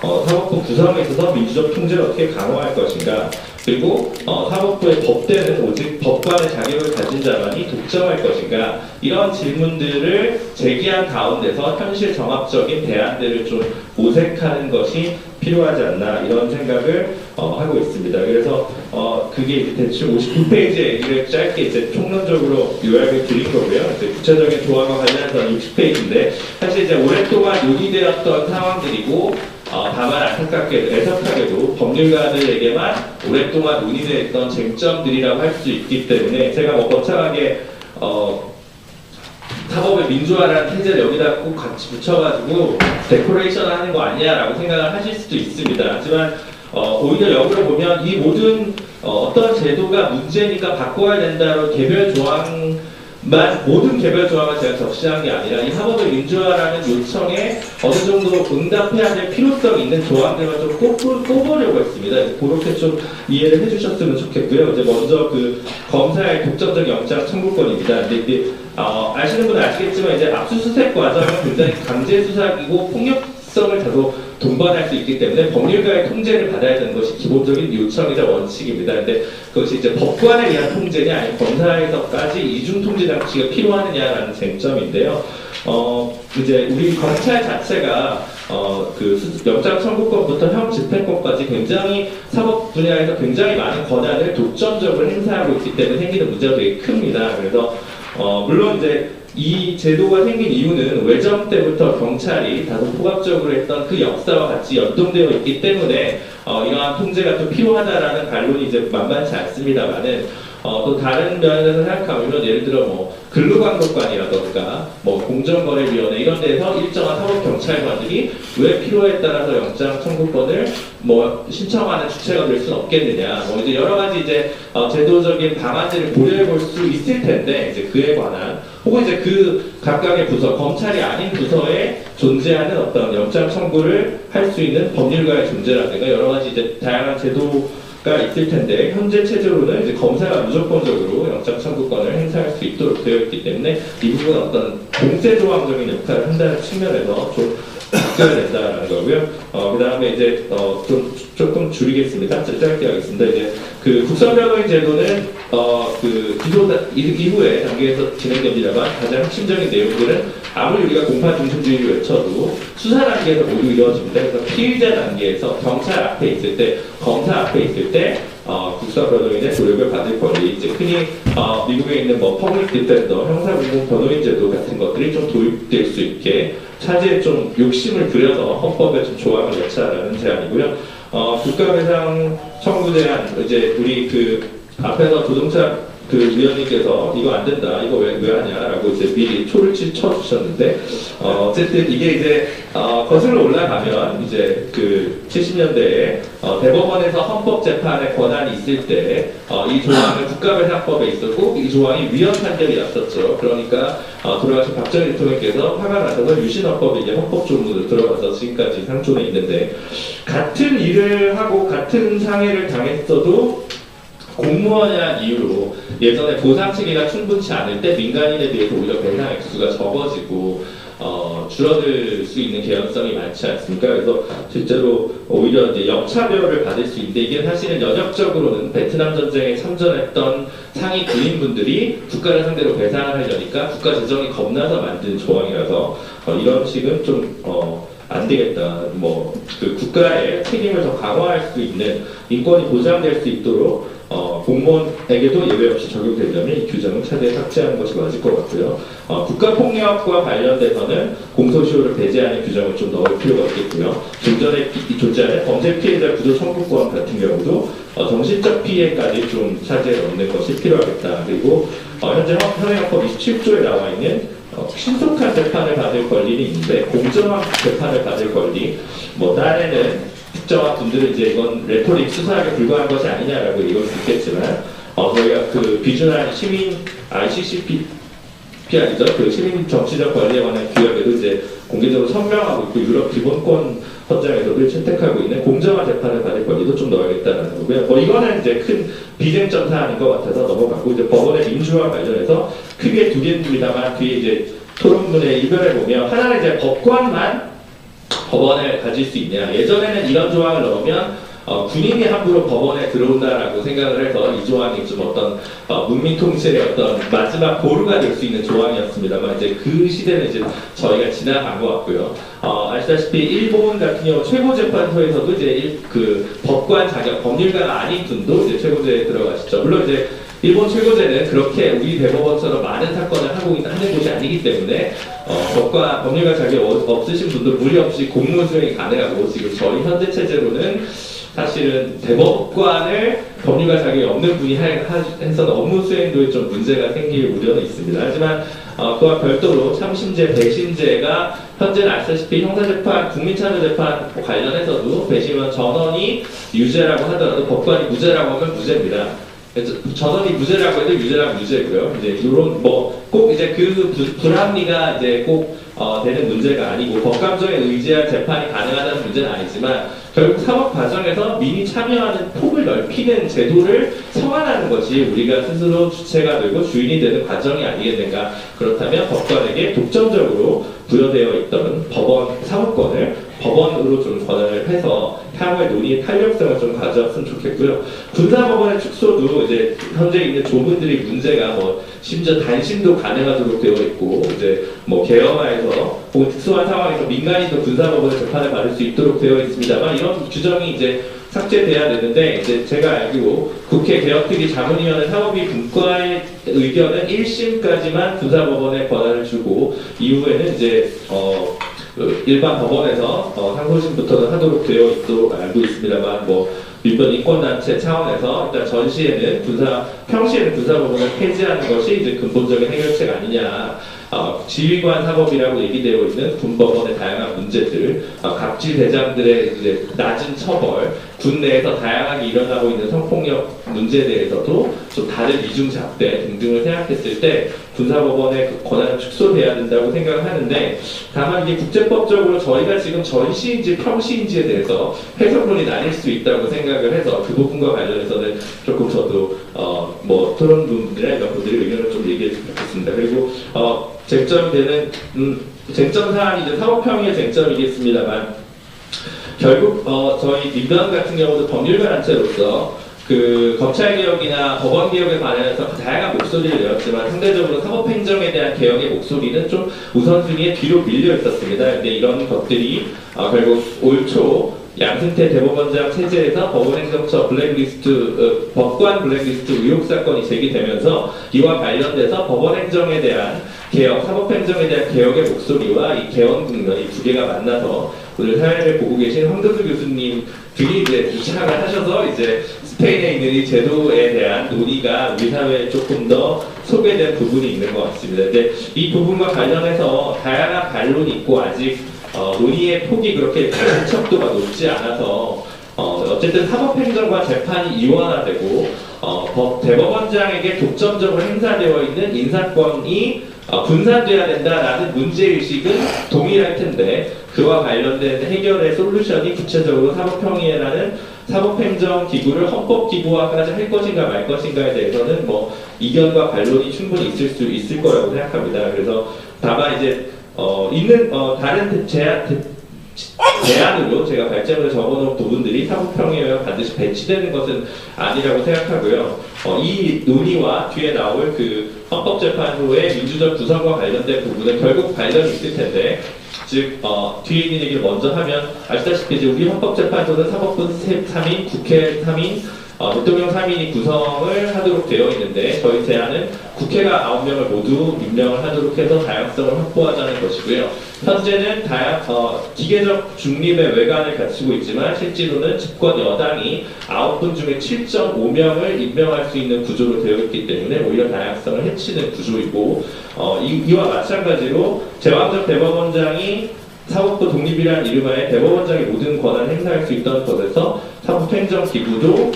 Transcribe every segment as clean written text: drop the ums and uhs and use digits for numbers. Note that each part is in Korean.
사법부 구성에 있어서 민주적 통제를 어떻게 강화할 것인가, 그리고 사법부의 법대는 오직 법관의 자격을 가진 자만이 독점할 것인가, 이런 질문들을 제기한 가운데서 현실 정합적인 대안들을 좀 모색하는 것이 필요하지 않나, 이런 생각을 하고 있습니다. 그래서 그게 이제 대충 59페이지의 얘기를 짧게 이제 총론적으로 요약을 드린 거고요. 이제 구체적인 조항과 관련해서 60페이지인데, 사실 이제 오랫동안 논의되었던 상황들이고, 다만 안타깝게도, 애석하게도 법률가들에게만 오랫동안 논의되었던 쟁점들이라고 할 수 있기 때문에, 제가 뭐 거창하게 사법의 민주화라는 태제를 여기다 꼭 같이 붙여가지고 데코레이션 하는 거 아니야라고 생각을 하실 수도 있습니다. 하지만 오히려 역으로 보면 이 모든 어떤 제도가 문제니까 바꿔야 된다로 개별 조항만, 모든 개별 조항을 제가 적시한 게 아니라 이 사법의 민주화라는 요청에 어느 정도 응답해야 될 필요성이 있는 조항들만 좀 꼽으려고 했습니다. 그렇게 좀 이해를 해주셨으면 좋겠고요. 이제 먼저 그 검사의 독점적 영장 청구권입니다. 근데 아시는 분은 아시겠지만 이제 압수수색 과정은 굉장히 강제 수사이고 폭력성을 다소 동반할 수 있기 때문에 법률가의 통제를 받아야 되는 것이 기본적인 요청이자 원칙입니다. 근데 그것이 이제 법관에 의한 통제냐, 아니면 검사에서까지 이중 통제 장치가 필요하느냐라는 쟁점인데요. 이제 우리 검찰 자체가 그 영장 청구권부터 형 집행권까지 굉장히 사법 분야에서 굉장히 많은 권한을 독점적으로 행사하고 있기 때문에 생기는 문제가 되게 큽니다. 그래서 물론 이제 이 제도가 생긴 이유는 외전 때부터 경찰이 다소 포괄적으로 했던 그 역사와 같이 연동되어 있기 때문에 이러한 통제가 좀 필요하다라는 반론이 이제 만만치 않습니다만은, 또 다른 면에서 생각하면 예를 들어 뭐 근로감독관이라던가 뭐 공정거래위원회 이런 데서 일정한 사법경찰관들이 왜 필요에 따라서 영장 청구권을 뭐 신청하는 주체가 될 수는 없겠느냐, 뭐 이제 여러 가지 이제 제도적인 방안들을 고려해 볼 수 있을 텐데, 이제 그에 관한, 혹은 이제 그 각각의 부서, 검찰이 아닌 부서에 존재하는 어떤 영장 청구를 할 수 있는 법률가의 존재라든가 여러 가지 이제 다양한 제도가 있을 텐데, 현재 체제로는 이제 검사가 무조건적으로 영장 청구권을 행사할 수 있도록 되어 있기 때문에 이 부분은 어떤 공세조항적인 역할을 한다는 측면에서 좀 바뀌어야 된다는 거고요. 그 다음에 이제 조금 줄이겠습니다. 짧게 하겠습니다. 이제 그 국선변호인 제도는 그 기소 이후의 단계에서 진행됩니다만, 가장 핵심적인 내용들은 아무리 우리가 공판 중심주의를 외쳐도 수사 단계에서 모두 이루어집니다. 그래서 피의자 단계에서 경찰 앞에 있을 때, 검사 앞에 있을 때 국선변호인의 조력을 받을 권리, 이제 흔히 미국에 있는 뭐 퍼블릭 디펜더, 형사공공 변호인 제도 같은 것들이 좀 도입될 수 있게 차제에 좀 욕심을 부려서 헌법에 좀 조항을 넣자라는 제안이고요. 국가배상 청구 제한, 이제 우리 그 앞에서 조동찬 그 위원님께서 이거 안 된다, 이거 왜 하냐라고 이제 미리 초를 쳐주셨는데, 어쨌든 이게 이제 거슬러 올라가면 이제 그 70년대에 대법원에서 헌법재판의 권한이 있을 때 이 조항은 국가배상법에 있었고 이 조항이 위헌 판결이 났었죠. 그러니까 돌아가신 박정희 대통령께서 화가 나셔서 유신헌법에 이제 헌법조문으로 들어가서 지금까지 상존해 있는데, 같은 일을 하고 같은 상해를 당했어도 공무원이라는 이유로 예전에 보상 체계가 충분치 않을 때 민간인에 비해서 오히려 배상 액수가 적어지고 줄어들 수 있는 개연성이 많지 않습니까? 그래서 실제로 오히려 이제 역차별을 받을 수 있는데, 이게 사실은 연역적으로는 베트남 전쟁에 참전했던 상위 군인분들이 국가를 상대로 배상을 하려니까 국가 재정이 겁나서 만든 조항이라서 이런 식은 좀 안 되겠다. 뭐 그 국가의 책임을 더 강화할 수 있는, 인권이 보장될 수 있도록 공무원에게도 예외 없이 적용되려면 이 규정을 차제에 삭제하는 것이 맞을 것 같고요. 국가폭력과 관련돼서는 공소시효를 배제하는 규정을 좀 넣을 필요가 있겠고요. 좀 전에 존재하는 범죄 피해자 구조 청구권 같은 경우도 정신적 피해까지 좀 차제에 넣는 것이 필요하겠다. 그리고 현재 현행헌법 27조에 나와 있는 신속한 재판을 받을 권리는 있는데, 공정한 재판을 받을 권리, 뭐 딴에는 특정한 분들은 이제 이건 레토릭 수사에 불과한 것이 아니냐라고 얘기할 수 있겠지만, 저희가 그 비준한 시민 ICCPR이죠. 그 시민 정치적 권리에 관한 규약에도 이제 공개적으로 설명하고 있고, 유럽 기본권 헌장에서도 채택하고 있는 공정한 재판을 받을 권리도 좀 넣어야겠다는 거고요. 뭐 이거는 이제 큰 비쟁점 사안인 것 같아서 넘어가고, 이제 법원의 민주화 관련해서 크게 두 개입니다만 뒤에 이제 토론문에 이별해 보면, 하나는 이제 법관만 법원을 가질 수 있냐. 예전에는 이런 조항을 넣으면 군인이 함부로 법원에 들어온다라고 생각을 해서 이 조항이 좀 어떤 문민 통치의 어떤 마지막 보루가 될 수 있는 조항이었습니다만 이제 그 시대는 이제 저희가 지나간 것 같고요. 아시다시피 일본 같은 경우 최고재판소에서도 이제 그 법관 자격, 법률가가 아닌 분도 이제 최고재에 들어가시죠. 물론 이제 일본 최고재는 그렇게 우리 대법원처럼 많은 사건을 하는 곳이 아니기 때문에 법률가 자격 없으신 분도 무리 없이 공무 수행이 가능하고 지금 저희 현재 체제로는 사실은 대법관을 법률가 자격이 없는 분이 해서는 업무 수행도에 좀 문제가 생길 우려는 있습니다. 하지만 그와 별도로 참심제, 배심제가 현재는 아시다시피 형사재판, 국민참여재판 관련해서도 배심원 전원이 유죄라고 하더라도 법관이 무죄라고 하면 무죄입니다. 전원이 무죄라고 해도 유죄라고 유죄고요. 이제 이런 꼭 이제 그 불합리가 이제 꼭 되는 문제가 아니고 법감정에 의지한 재판이 가능하다는 문제는 아니지만 결국 사법 과정에서 민이 참여하는 폭을 넓히는 제도를 성안하는 것이 우리가 스스로 주체가 되고 주인이 되는 과정이 아니겠는가. 그렇다면 법관에게 독점적으로 부여되어 있던 법원 사법권을 법원으로 좀 전환을 해서 향후의 논의의 탄력성을 좀 가져왔으면 좋겠고요. 군사법원의 축소도 이제 현재 있는 조문들이 문제가 심지어 단심도 가능하도록 되어 있고 이제 개헌화해서 혹은 특수한 상황에서 민간인도 군사법원의 재판을 받을 수 있도록 되어 있습니다만 이런 규정이 이제 삭제돼야 되는데 이제 제가 알기로 국회 개혁특위 자문위원회 사법위 분과의 의견은 1심까지만 군사법원에 권한을 주고 이후에는 이제 일반 법원에서 상소심부터는 하도록 되어 있도록 알고 있습니다만 민변 인권단체 차원에서 일단 전시에는 평시에는 군사법원을 폐지하는 것이 이제 근본적인 해결책 아니냐. 지휘관 사법이라고 얘기되어 있는 군법원의 다양한 문제들, 갑질 대장들의 이제 낮은 처벌, 군 내에서 다양하게 일어나고 있는 성폭력 문제에 대해서도 좀 다른 이중잣대 등등을 생각했을 때 군사법원의 그 권한은 축소돼야 된다고 생각을 하는데 다만 이게 국제법적으로 저희가 지금 전시인지 평시인지에 대해서 해석론이 나뉠 수 있다고 생각을 해서 그 부분과 관련해서는 조금 저도 토론 분들이나 이런 분들의 의견을 좀 얘기했으면 좋겠습니다. 그리고 쟁점이 되는 쟁점 사안이 이제 사법평의의 쟁점이겠습니다만 결국 저희 민변 같은 경우도 법률가 단체로서 그 검찰개혁이나 법원개혁에 관해서 다양한 목소리를 내었지만 상대적으로 사법행정에 대한 개혁의 목소리는 좀 우선순위에 뒤로 밀려 있었습니다. 근데 이런 것들이 결국 올 초 양승태 대법원장 체제에서 법원행정처 블랙리스트, 법관 블랙리스트 의혹 사건이 제기되면서 이와 관련돼서 법원행정에 대한 개혁, 사법행정에 대한 개혁의 목소리와 이 개헌 국면 이 두 개가 만나서 오늘 사회를 보고 계신 황도수 교수님들이 이제 부착을 하셔서 이제 스페인에 있는 이 제도에 대한 논의가 우리 사회에 조금 더 소개된 부분이 있는 것 같습니다. 근데 이 부분과 관련해서 다양한 반론이 있고 아직 논의의 폭이 그렇게 밀착도가 높지 않아서 어쨌든 사법행정과 재판이 이원화되고 대법원장에게 독점적으로 행사되어 있는 인사권이 분산돼야 된다라는 문제의식은 동일할 텐데 그와 관련된 해결의 솔루션이 구체적으로 사법평의회라는 사법행정기구를 헌법기구화까지 할 것인가 말 것인가에 대해서는 이견과 반론이 충분히 있을 수 있을 거라고 생각합니다. 그래서 다만 이제 다른 제안으로 제가 발제문에 적어놓은 부분들이 사법평의회가 반드시 배치되는 것은 아니라고 생각하고요. 이 논의와 뒤에 나올 그 헌법재판소의 민주적 구성과 관련된 부분은 결국 관련이 있을 텐데 즉 뒤에 있는 얘기를 먼저 하면 아시다시피 이제 우리 헌법재판소는 사법부 3인, 국회 3인, 대통령 3인이 구성을 하도록 되어 있는데 저희 제안은 국회가 9명을 모두 임명을 하도록 해서 다양성을 확보하자는 것이고요. 현재는 기계적 중립의 외관을 갖추고 있지만 실제로는 집권 여당이 9분 중에 7.5명을 임명할 수 있는 구조로 되어 있기 때문에 오히려 다양성을 해치는 구조이고 이와 마찬가지로 제왕적 대법원장이 사법부 독립이라는 이름하에 대법원장이 모든 권한을 행사할 수 있던 것에서 사법행정기구도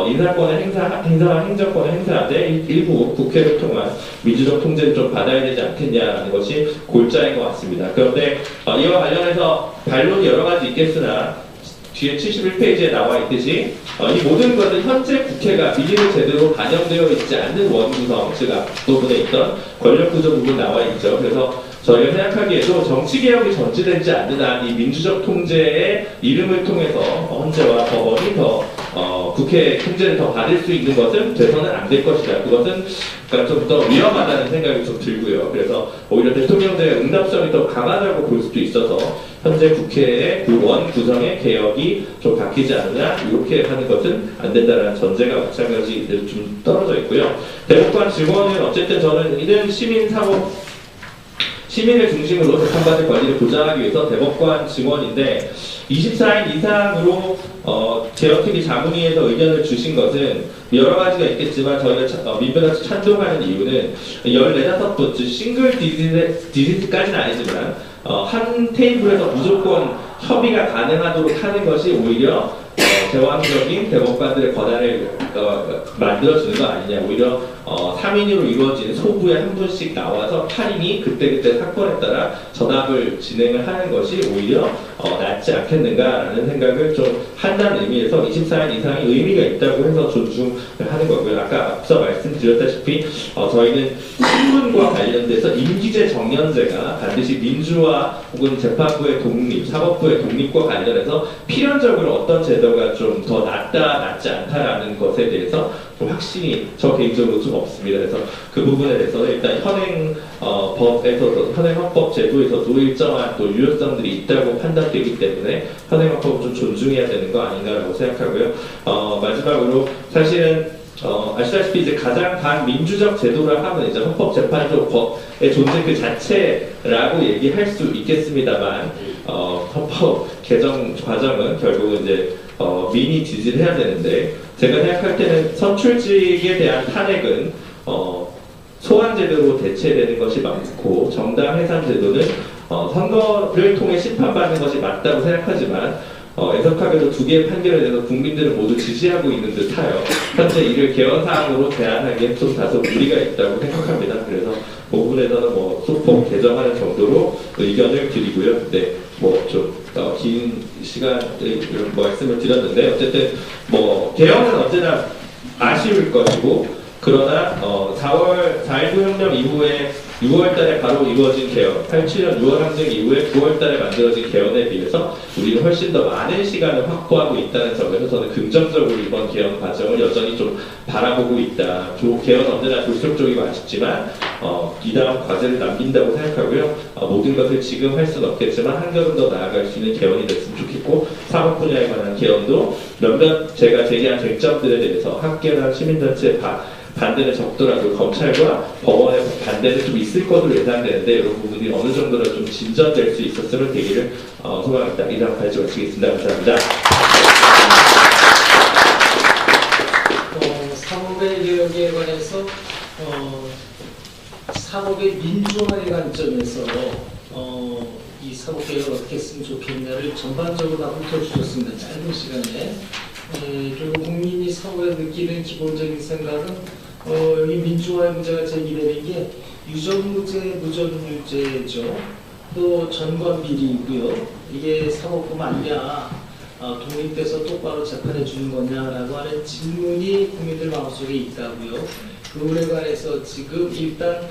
인사권을 행정권을 행사하되 일부 국회를 통한 민주적 통제를 좀 받아야 되지 않겠냐라는 것이 골자인 것 같습니다. 그런데 이와 관련해서 반론이 여러 가지 있겠으나 뒤에 71페이지에 나와 있듯이 이 모든 것은 현재 국회가 민의로 제대로 반영되어 있지 않는 원구성, 즉 앞부분에 있던 권력구조 부분 나와 있죠. 그래서 저희가 생각하기에도 정치개혁이 전제되지 않는 한 이 민주적 통제의 이름을 통해서 헌재와 법원이 더 국회 통제를 더 받을 수 있는 것은 돼서는 안 될 것이다. 그것은 그러니까 좀 더 위험하다는 생각이 좀 들고요. 그래서 오히려 대통령제의 응답성이 더 강하다고 볼 수도 있어서 현재 국회의 원 구성의 개혁이 좀 바뀌지 않느냐 이렇게 하는 것은 안 된다는 전제가 마찬가지 좀 떨어져 있고요. 대법관 증언은 어쨌든 저는 이런 시민을 중심으로 재판받을 권리를 보장하기 위해서 대법관 증언인데 24인 이상으로 개혁특위 자문위에서 의견을 주신 것은 여러 가지가 있겠지만 저희가 민변에서 찬동하는 이유는 14~15번 싱글 디지트까지는 아니지만 한 테이블에서 무조건 협의가 가능하도록 하는 것이 오히려 제왕적인 대법관들의 권한을 만들어주는 거 아니냐. 오히려 3인으로 이루어지는 소부에 한 분씩 나와서 8인이 그때그때 사건에 따라 전압을 진행을 하는 것이 오히려 낫지 않겠는가라는 생각을 좀 한다는 의미에서 24인 이상이 의미가 있다고 해서 존중을 하는 거고요. 아까 앞서 말씀드렸다시피 저희는 신문과 관련돼서 임기제 정년제가 반드시 민주화 혹은 재판부의 독립, 사법부의 독립과 관련해서 필연적으로 어떤 제도가 좀 더 낫지 않다라는 것에 대해서 좀 확신이 저 개인적으로 좀 없습니다. 그래서 그 부분에 대해서는 일단 현행법에서도 현행헌법 제도에서도 일정한 또 유효성들이 있다고 판단되기 때문에 현행헌법을 좀 존중해야 되는 거 아닌가라고 생각하고요. 마지막으로 사실은 아시다시피 이제 가장 반민주적 제도를 하면 이제 헌법재판소의 존재 그 자체라고 얘기할 수 있겠습니다만 헌법 개정 과정은 결국은 이제 민의 지지를 해야 되는데 제가 생각할 때는 선출직에 대한 탄핵은 소환제도로 대체되는 것이 많고 정당 해산 제도는 선거를 통해 심판받는 것이 맞다고 생각하지만 애석하게도 두 개의 판결에 대해서 국민들은 모두 지지하고 있는 듯하여 현재 이를 개헌사항으로 제안하기엔 좀 다소 무리가 있다고 생각합니다. 그래서 그 부분에서는 소법 개정하는 정도로 의견을 드리고요. 네, 좀 긴 시간 말씀을 드렸는데 어쨌든 개헌은 언제나 아쉬울 것이고 그러나 4.19 혁명 이후에 6월달에 바로 이루어진 개헌, 87년 6월 항쟁 이후에 9월달에 만들어진 개헌에 비해서 우리는 훨씬 더 많은 시간을 확보하고 있다는 점에서 저는 긍정적으로 이번 개헌 과정을 여전히 좀 바라보고 있다. 개헌은 언제나 졸속적이고 아쉽지만 이 다음 과제를 남긴다고 생각하고요. 모든 것을 지금 할 수는 없겠지만 한 걸음 더 나아갈 수 있는 개헌이 됐으면 좋겠고 사법 분야에 관한 개헌도 몇몇 제가 제기한 쟁점들에 대해서 학계나 시민단체 반대는 적더라도 검찰과 법원의 반대는 좀 있을 것으로 예상되는데 이런 부분이 어느 정도로 좀 진전될 수 있었으면 되기를 소망합니다. 이상 발언 마치겠습니다. 감사합니다. 사법의 개혁에 관해서 사법의 민주화의 관점에서 이 사법 개혁을 어떻게 했으면 좋겠냐를 전반적으로 다 훑어주셨습니다. 짧은 시간에. 그리고 국민이 사법에 느끼는 기본적인 생각은 여기 민주화의 문제가 제기되는 게 유전무죄, 무전무죄죠. 또 전관비리이고요. 이게 사법부만 아니냐, 독립돼서 똑바로 재판해 주는 거냐라고 하는 질문이 국민들 마음속에 있다고요. 그 부분에 관해서 지금 일단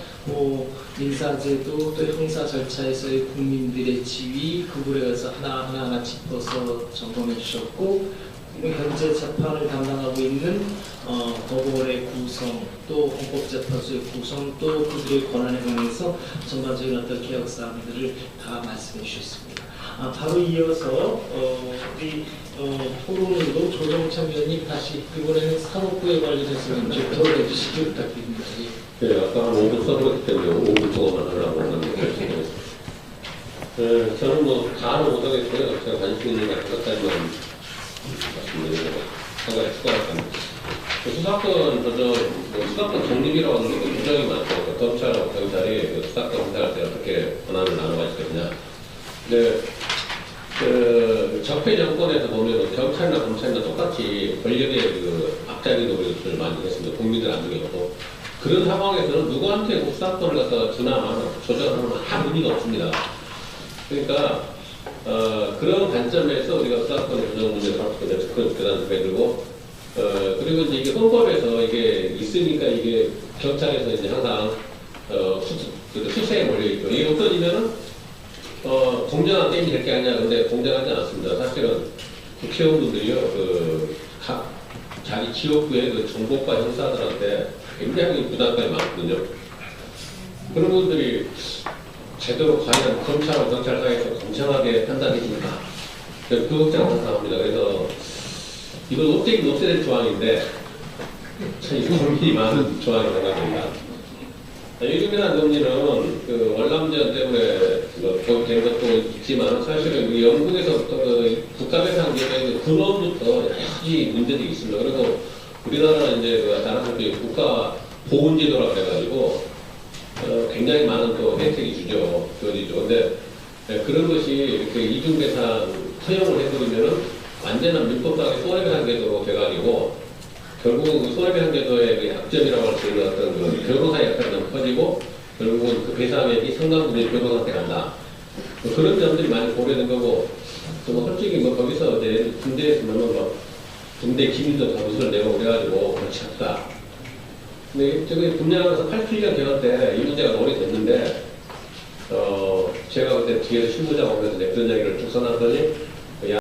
민사제도 또 형사 절차에서의 국민들의 지위 그 부분에 관해서 하나하나 짚어서 점검해 주셨고 현재 재판을 담당하고 있는 법원의 구성, 또 헌법재판소의 구성, 또 그들의 권한에 관해서 전반적인 어떤 개혁 사항들을 다 말씀해 주셨습니다. 바로 이어서 우리 토론으로 조정찬 위원님 다시 이번에는 사법부에 관련해서 좀 토론해 주시기 부탁드립니다. 네, 아까 한 5분 써버렸기 때문에 5분 동안만 하려고 했는데 저는 다는 못하겠고요. 제가 관심 있는 것까지만 말씀드리고 한 가지 추가할 겁니다. 수사권 수사권 독립이라고 하는 게 굉장히 많고 검찰하고 경찰이 수사권 행사할 때 어떻게 권한을 나눠가지고 있냐. 근데 적폐 정권에서 보면 경찰이나 검찰이나 똑같이 권력의 앞자리 노릇을 많이 했습니다. 국민들 안중에도 그런 상황에서는 누구한테 수사권을 갖다가 주나 조정하는 아무 의미가 없습니다. 그러니까 그런 관점에서 우리가 수사권 조정 문제를 할 수 있는 그다음 그리고 그리고 이제 이게 헌법에서 이게 있으니까 이게 경찰에서 이제 항상 그 수세에 몰려있죠. 이게 없어지면은, 공정한 게임이 될 게 아니냐. 근데 공정하지 않습니다. 사실은 국회의원분들이요, 자기 지역구의 그 정보과 형사들한테 굉장히 부담감이 많거든요. 그런 분들이 제대로 과연 검찰과 경찰 사이에서 공정하게 판단해집니까? 그 걱정을 항상 합니다. 그래서 이건 없애긴 없애야 될 조항인데 참 고민이 많은 조항이 생각합니다. 유승민한 검리는 그 월남전 때문에 된 것도 있지만 사실은 그 영국에서부터 그 국가배상기업의 근원부터 여러 가지 문제들이 있습니다. 그리고 우리나라는 이제 그 나라들이 국가 보훈제도라 그래가지고 굉장히 많은 또 혜택이 주죠. 주어지죠. 근데 그런 것이 이렇게 이중배상 허용을 해버리면은 완전한 민법상의 손해배상제도로 돼가지고 결국은 그 손해배상제도의 그 약점이라고 할 수 있는 어떤 그 변호사 역할이 너무 커지고 결국은 그 배상액이 상당 부분이 변호사한테 간다. 뭐 그런 점들이 많이 고려된 거고 뭐 솔직히 뭐 거기서 이제 군대에서는 뭐 군대 기밀도 다 누설 내고 그래가지고 그렇지 않다. 근데 저기 분양에서 87년 개헌 때 이 문제가 논의 됐는데 제가 그때 뒤에서 실무자 오면서 그런 이야기를 쭉 써놨더니